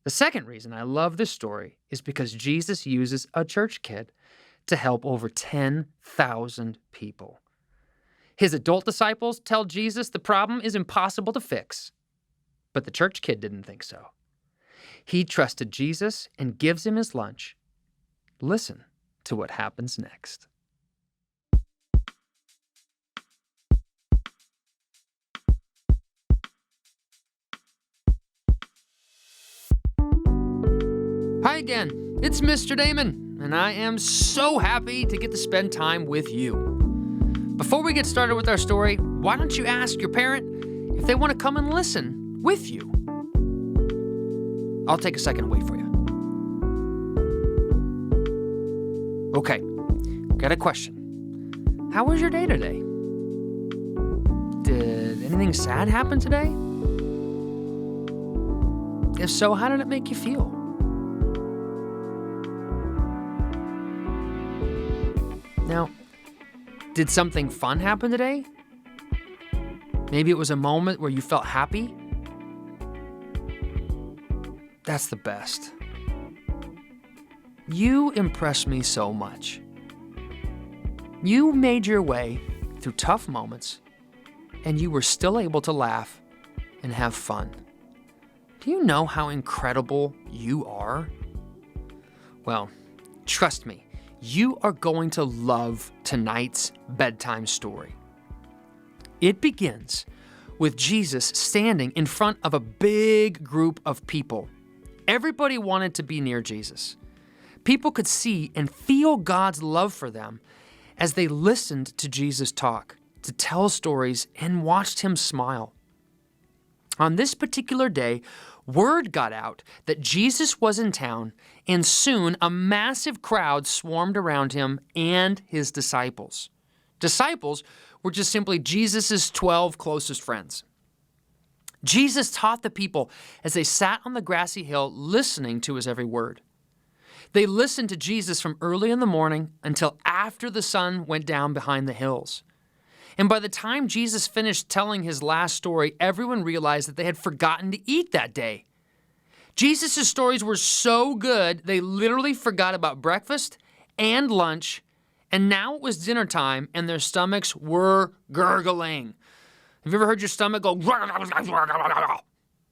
The second reason I love this story is because Jesus uses a church kid to help over 10,000 people. His adult disciples tell Jesus the problem is impossible to fix, but the church kid didn't think so. He trusted Jesus and gives him his lunch. Listen to what happens next. Hi again, it's Mr. Damon, and I am so happy to get to spend time with you. Before we get started with our story, why don't you ask your parent if they want to come and listen with you? I'll take a second and wait for you. Okay, got a question. How was your day today? Did anything sad happen today? If so, how did it make you feel? Now, did something fun happen today? Maybe it was a moment where you felt happy? That's the best. You impress me so much. You made your way through tough moments, and you were still able to laugh and have fun. Do you know how incredible you are? Well, trust me. You are going to love tonight's bedtime story. It begins with Jesus standing in front of a big group of people. Everybody wanted to be near Jesus. People could see and feel God's love for them as they listened to Jesus talk, to tell stories, and watched him smile. On this particular day, word got out that Jesus was in town, and soon a massive crowd swarmed around him and his disciples. Disciples were just simply Jesus' 12 closest friends. Jesus taught the people as they sat on the grassy hill listening to his every word. They listened to Jesus from early in the morning until after the sun went down behind the hills. And by the time Jesus finished telling his last story, everyone realized that they had forgotten to eat that day. Jesus' stories were so good, they literally forgot about breakfast and lunch, and now it was dinner time, and their stomachs were gurgling. Have you ever heard your stomach go?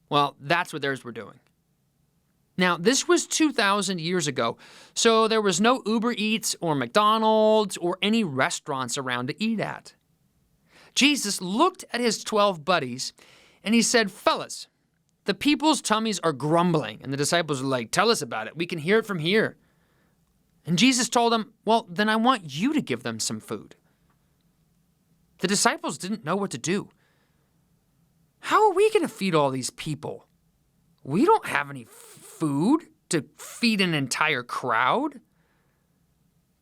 Well, that's what theirs were doing. Now, this was 2,000 years ago, so there was no Uber Eats or McDonald's or any restaurants around to eat at. Jesus looked at his 12 buddies and he said, "Fellas, the people's tummies are grumbling." And the disciples were like, "Tell us about it. We can hear it from here." And Jesus told them, "Well, then I want you to give them some food." The disciples didn't know what to do. How are we going to feed all these people? We don't have any food to feed an entire crowd.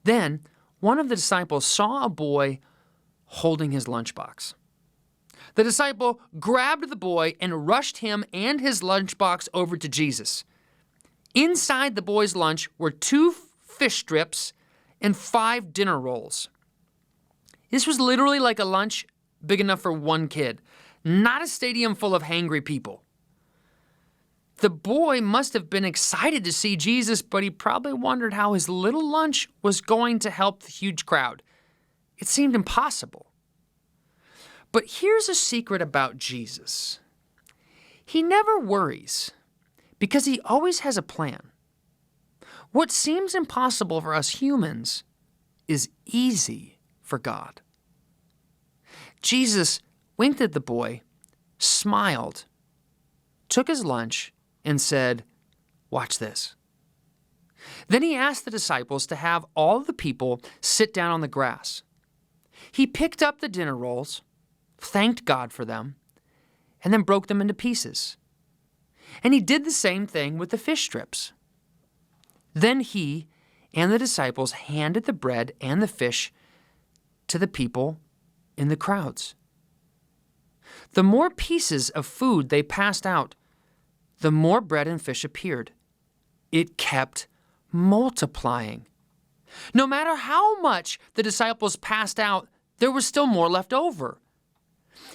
Then one of the disciples saw a boy holding his lunchbox. The disciple grabbed the boy and rushed him and his lunchbox over to Jesus. Inside the boy's lunch were 2 fish strips and 5 dinner rolls. This was literally like a lunch big enough for one kid, not a stadium full of hangry people. The boy must have been excited to see Jesus, but he probably wondered how his little lunch was going to help the huge crowd. It seemed impossible. But here's a secret about Jesus. He never worries because he always has a plan. What seems impossible for us humans is easy for God. Jesus winked at the boy, smiled, took his lunch, and said, "Watch this." Then he asked the disciples to have all of the people sit down on the grass. He picked up the dinner rolls, thanked God for them, and then broke them into pieces. And he did the same thing with the fish strips. Then he and the disciples handed the bread and the fish to the people in the crowds. The more pieces of food they passed out, the more bread and fish appeared. It kept multiplying. No matter how much the disciples passed out, there was still more left over.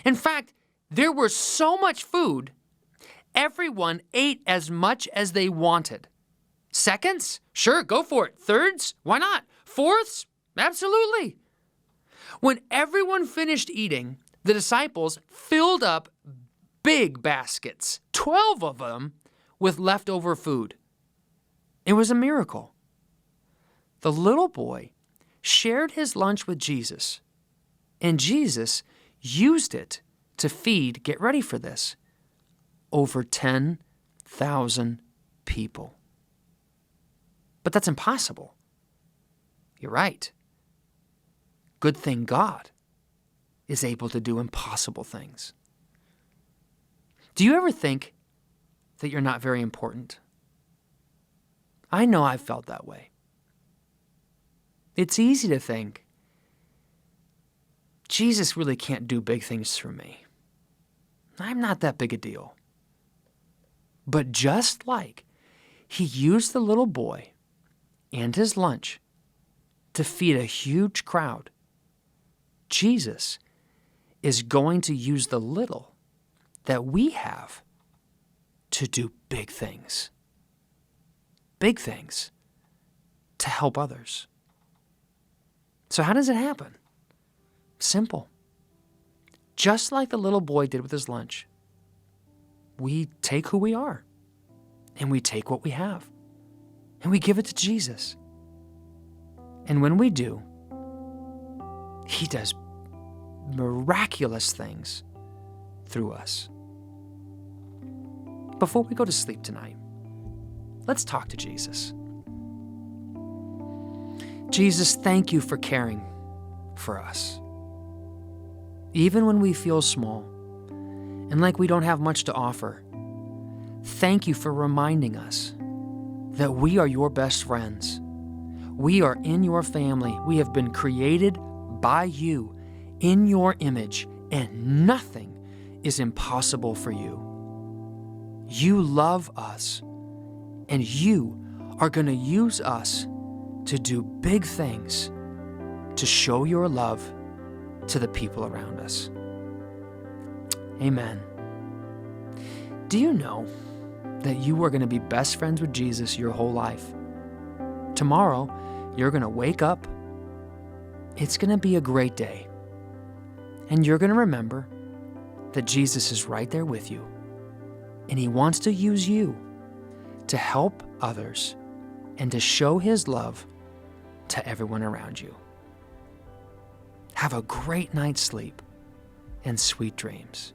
In fact, there was so much food, Everyone ate as much as they wanted. Seconds? Sure, go for it. Thirds? Why not? Fourths? Absolutely. When everyone finished eating, the disciples filled up big baskets, 12 of them, with leftover food. It was a miracle. The little boy shared his lunch with Jesus, and Jesus used it to feed, get ready for this, over 10,000 people. But that's impossible. You're right. Good thing God is able to do impossible things. Do you ever think that you're not very important? I know I've felt that way. It's easy to think, Jesus really can't do big things through me. I'm not that big a deal. But just like he used the little boy and his lunch to feed a huge crowd, Jesus is going to use the little that we have to do big things. Big things to help others. So how does it happen? Simple. Just like the little boy did with his lunch. We take who we are, and we take what we have, and we give it to Jesus. And when we do, he does miraculous things through us. Before we go to sleep tonight, let's talk to Jesus. Jesus, thank you for caring for us. Even when we feel small and like we don't have much to offer, thank you for reminding us that we are your best friends. We are in your family. We have been created by you in your image, and nothing is impossible for you. You love us, and you are going to use us to do big things to show your love to the people around us. Amen. Do you know that you are going to be best friends with Jesus your whole life? Tomorrow, you're going to wake up. It's going to be a great day. And you're going to remember that Jesus is right there with you. And he wants to use you to help others and to show his love to everyone around you. Have a great night's sleep and sweet dreams.